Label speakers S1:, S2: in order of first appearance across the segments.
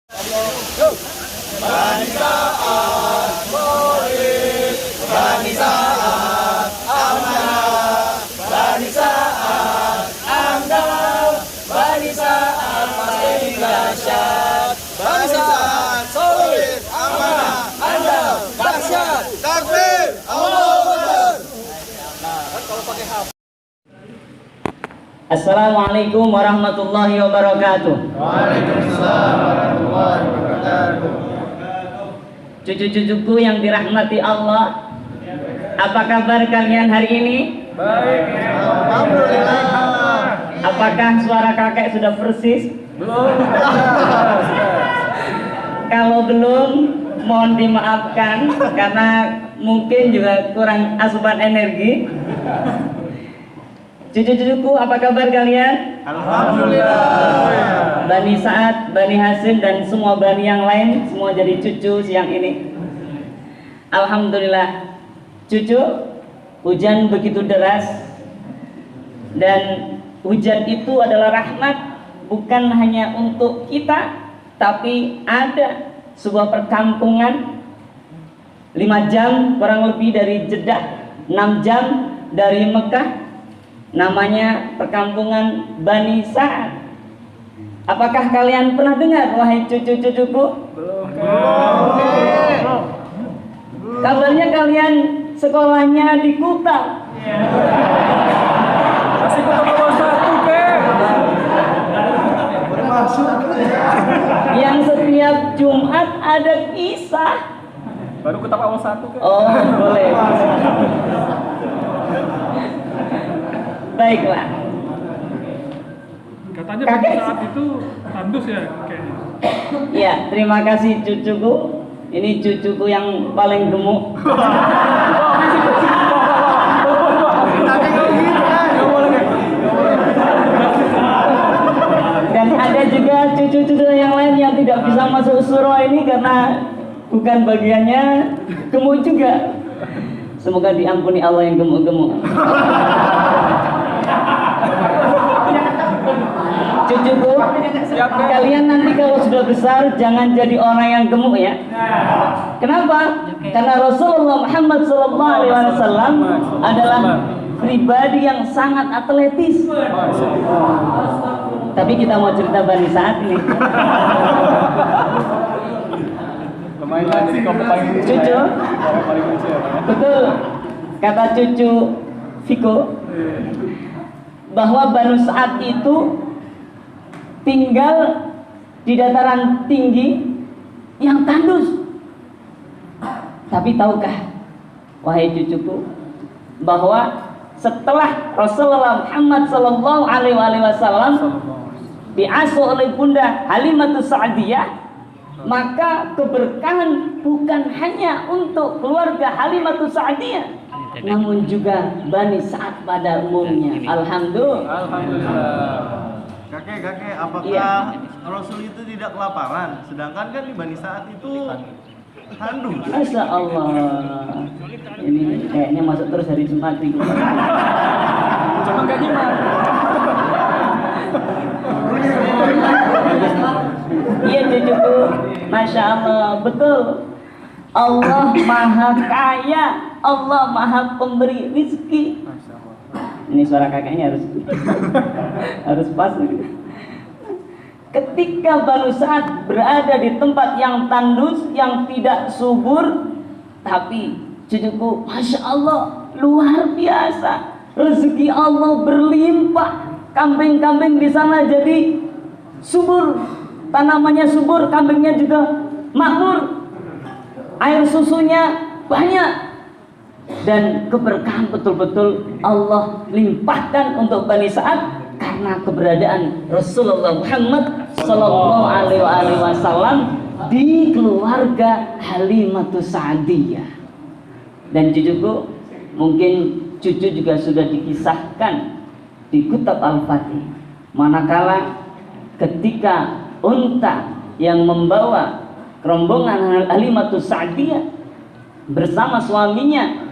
S1: Bani Sa'ad Murid, Bani Sa'ad amanah, Bani Sa'ad andal, Bani Sa'ad pasti dahsyat. Bani Sa'ad solid, amanah, andal, dahsyat. Takbir, Allahu Akbar. Nah, kan kalau pakai hafal.
S2: Assalamualaikum warahmatullahi wabarakatuh.
S1: Waalaikumsalam warahmatullahi wabarakatuh.
S2: Cucu-cucuku yang dirahmati Allah, apa kabar kalian hari ini?
S1: Baik, alhamdulillah.
S2: Apakah suara kakek sudah persis?
S1: Belum.
S2: Kalau belum, mohon dimaafkan karena mungkin juga kurang asupan energi. Cucu-cucuku, apa kabar kalian?
S1: Alhamdulillah.
S2: Bani Sa'ad, Bani Hasim, dan semua bani yang lain, semua jadi cucu siang ini. Alhamdulillah. Cucu, hujan begitu deras, dan hujan itu adalah rahmat bukan hanya untuk kita, tapi ada sebuah perkampungan 5 jam kurang lebih dari Jeddah, 6 jam dari Mekah, namanya perkampungan Bani Sa'ad. Apakah kalian pernah dengar, wahai cucu-cucuku?
S1: Belum.
S2: Kabarnya kalian sekolahnya di Kuta.
S1: Masih ketemu satu, Kek.
S2: Yang setiap Jumat ada kisah.
S1: Baru ketemu awal satu, Kek.
S2: Oh, boleh. Baiklah.
S3: Katanya
S2: Kakek.
S3: pada saat itu tandus ya kayaknya.
S2: Ya, terima kasih cucuku. Ini cucuku yang paling gemuk. Dan ada juga cucu-cucu yang lain yang tidak bisa masuk surah ini karena bukan bagiannya, gemuk juga. Semoga diampuni Allah yang gemuk-gemuk. Cucuku, kalian nanti kalau sudah besar jangan jadi orang yang gemuk ya. Kenapa? Karena Rasulullah Muhammad SAW adalah pribadi yang sangat atletis. Tapi kita mau cerita Bani Sa'ad ini.
S1: Lumayan jadi kamu paling lucu.
S2: Cucu,
S1: Paling lucu ya, Pak, ya?
S2: betul kata cucu Viko bahwa Bani Sa'ad itu tinggal di dataran tinggi yang tandus. Tapi tahukah, wahai cucuku, bahwa setelah Rasulullah Muhammad SAW diasuh oleh Bunda Halimatus Sa'diyah, maka keberkahan bukan hanya untuk keluarga Halimatus Sa'diyah, namun juga Bani Sa'ad pada umumnya.
S1: Alhamdulillah.
S4: Kakek, apakah
S2: Iya.
S4: Rasul itu tidak kelaparan? Sedangkan kan di Bani Sa'ad itu tandus.
S2: Masya Allah, ini kayaknya masuk terus hari Jumat nih.
S1: Cuma gak nyimak.
S2: Iya cucuku, Masya Allah, betul. Allah maha kaya, Allah maha pemberi rizki. Ini suara kakaknya harus pas. Ketika Bani Sa'ad berada di tempat yang tandus, yang tidak subur, tapi cucuku, Masya Allah, luar biasa. Rezeki Allah berlimpah. Kambing-kambing di sana jadi subur, tanamannya subur, kambingnya juga makmur, air susunya banyak. Dan keberkahan betul-betul Allah limpahkan untuk Bani Sa'ad karena keberadaan Rasulullah Muhammad Sallallahu Alaihi Wasallam di keluarga Halimatus Sa'diyah. Dan cucuku, mungkin cucu juga sudah dikisahkan di Kitab Al-Fatih, manakala ketika unta yang membawa rombongan Halimatus Sa'diyah bersama suaminya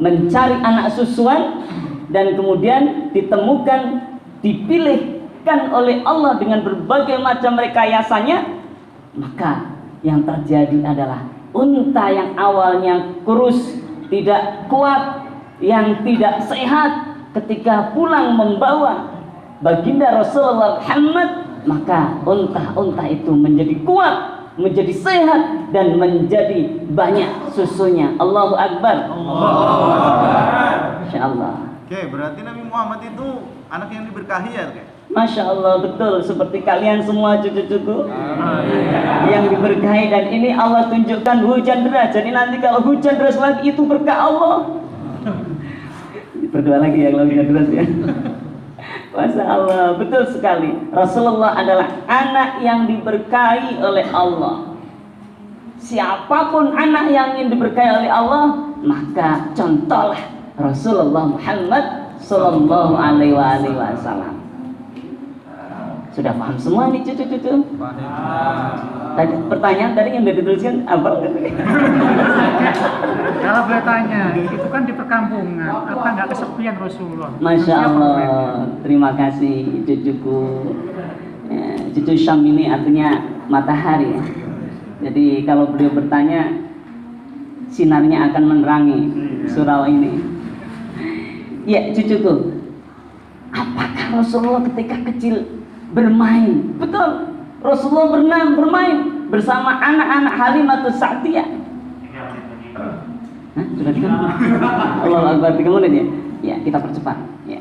S2: mencari anak susuan, dan kemudian ditemukan, dipilihkan oleh Allah dengan berbagai macam rekayasanya, maka yang terjadi adalah unta yang awalnya kurus, tidak kuat, yang tidak sehat, ketika pulang membawa baginda Rasulullah Muhammad, maka unta-unta itu menjadi kuat, menjadi sehat, dan menjadi banyak susunya. Allahu Akbar. Masya Allah.
S4: Oke, berarti Nabi Muhammad itu anak yang diberkahi ya, Kak?
S2: Masya Allah, betul, seperti kalian semua cucu-cucu yang diberkahi. Dan ini Allah tunjukkan hujan deras. Jadi nanti kalau hujan deras lagi itu berkah Allah. Berdoa lagi ya kalau hujan deras ya. Masya Allah, betul sekali. Rasulullah adalah anak yang diberkahi oleh Allah. Siapapun anak yang ingin diberkahi oleh Allah, maka contohlah Rasulullah Muhammad Sallallahu Alaihi Wasallam. Sudah paham semua nih cucu-cucu? Tadi pertanyaan tadi yang dituliskan apa?
S5: Kalau boleh tanya, itu kan di perkampungan, apa nggak kesepian Rasulullah?
S2: Masya Allah, terima kasih cucuku. Ya, cucu Syam ini artinya matahari ya. Jadi kalau beliau bertanya, sinarnya akan menerangi surau ini. Ya cucuku, apakah Rasulullah ketika kecil bermain? Betul, Rasulullah bermain bersama anak-anak Halimatus Sa'diyah. Hah? Sudah 3 menit? Allahu Akbar, 3 menit ya? Ya, kita percepat ya.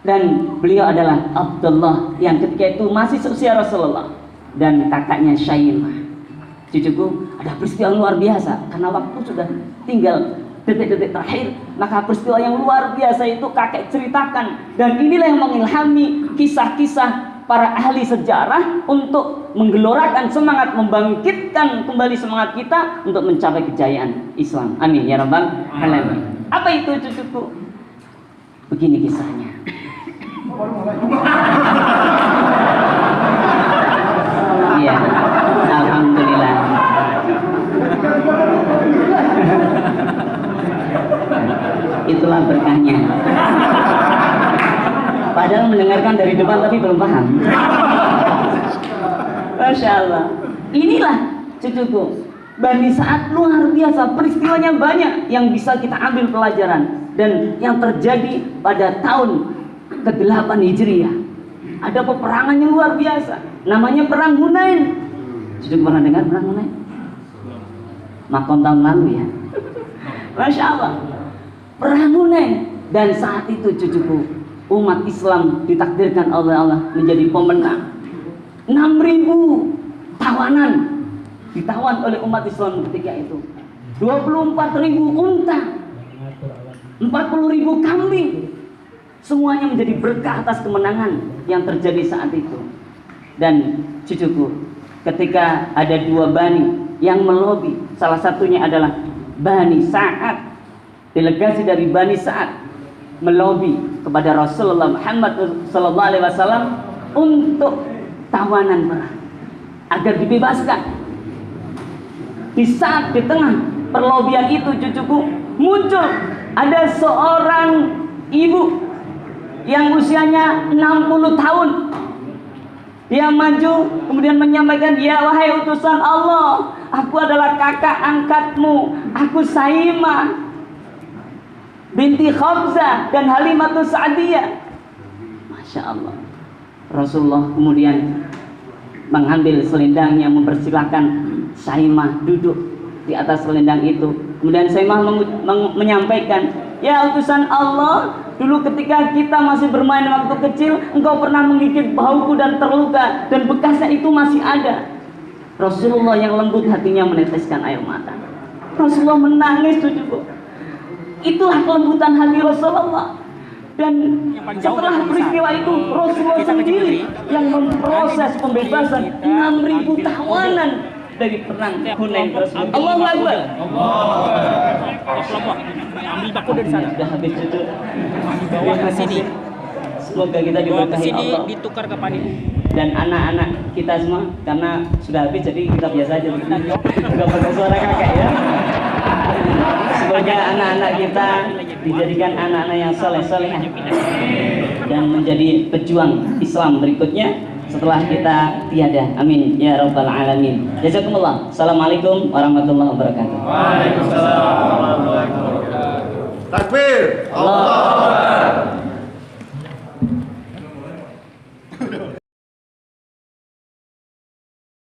S2: Dan beliau adalah Abdullah yang ketika itu masih seusia Rasulullah, dan kakaknya Syaimah. Cucuku, ada peristiwa luar biasa. Karena waktu sudah tinggal detik-detik terakhir, maka peristiwa yang luar biasa itu kakek ceritakan. Dan inilah yang mengilhami kisah-kisah para ahli sejarah untuk menggelorakan semangat, membangkitkan kembali semangat kita untuk mencapai kejayaan Islam. Amin ya rabbal alamin. Apa itu cucuku? Begini kisahnya. Iya, alhamdulillah. Itulah berkahnya. Padahal mendengarkan dari depan tapi belum paham. Masya Allah. Inilah cucuku, Bani Sa'ad luar biasa, peristiwanya banyak yang bisa kita ambil pelajaran. Dan yang terjadi pada tahun ke-8 Hijriah, ada peperangan yang luar biasa, namanya Perang Hunain. Cucuku pernah dengar Perang Hunain? Makom tahun lalu ya. Masya Allah, Perang Hunain. Dan saat itu cucuku, umat Islam ditakdirkan oleh Allah menjadi pemenang. 6.000 tawanan ditawan oleh umat Islam ketika itu. 24.000 unta, 40.000 kambing. Semuanya menjadi berkah atas kemenangan yang terjadi saat itu. Dan cucuku, ketika ada 2 bani yang melobi, salah satunya adalah Bani Sa'ad. Delegasi dari Bani Sa'ad melobi kepada Rasulullah Muhammad SAW untuk tawanan perang agar dibebaskan. Di saat di tengah perlobian itu cucuku, muncul ada seorang ibu yang usianya 60 tahun. Dia maju kemudian menyampaikan, "Ya wahai utusan Allah, aku adalah kakak angkatmu, aku Saimah binti Khamzah dan Halimatus Sa'diyah." Masya Allah. Rasulullah kemudian mengambil selendangnya, mempersilahkan Saimah duduk di atas selendang itu. Kemudian Saimah menyampaikan, "Ya utusan Allah, dulu ketika kita masih bermain waktu kecil, engkau pernah menggigit bahuku dan terluka, dan bekasnya itu masih ada." Rasulullah yang lembut hatinya meneteskan air mata. Rasulullah menangis cucuku. Itulah kelembutan hati Rasulullah. Dan setelah peristiwa itu, Rasulullah sendiri yang memproses pembebasan 6.000 tawanan dari perang Hunain tersebut. Allahu Akbar.
S1: Ambil baku dari sana.
S2: Sudah habis cucu.
S1: Bawa ke sini.
S2: Semoga kita diberkahi Allah.
S1: Ditukar ke panitia.
S2: Dan anak-anak kita semua, karena sudah habis jadi kita biasa aja. Enggak pakai suara kakak ya. Semoga anak-anak kita dijadikan anak-anak yang soleh-soleh dan menjadi pejuang Islam berikutnya, setelah kita tiada. Amin ya rabbal alamin. Jazakumullah. Assalamualaikum warahmatullahi wabarakatuh.
S4: Waalaikumsalam warahmatullahi wabarakatuh.
S6: Takbir. Allah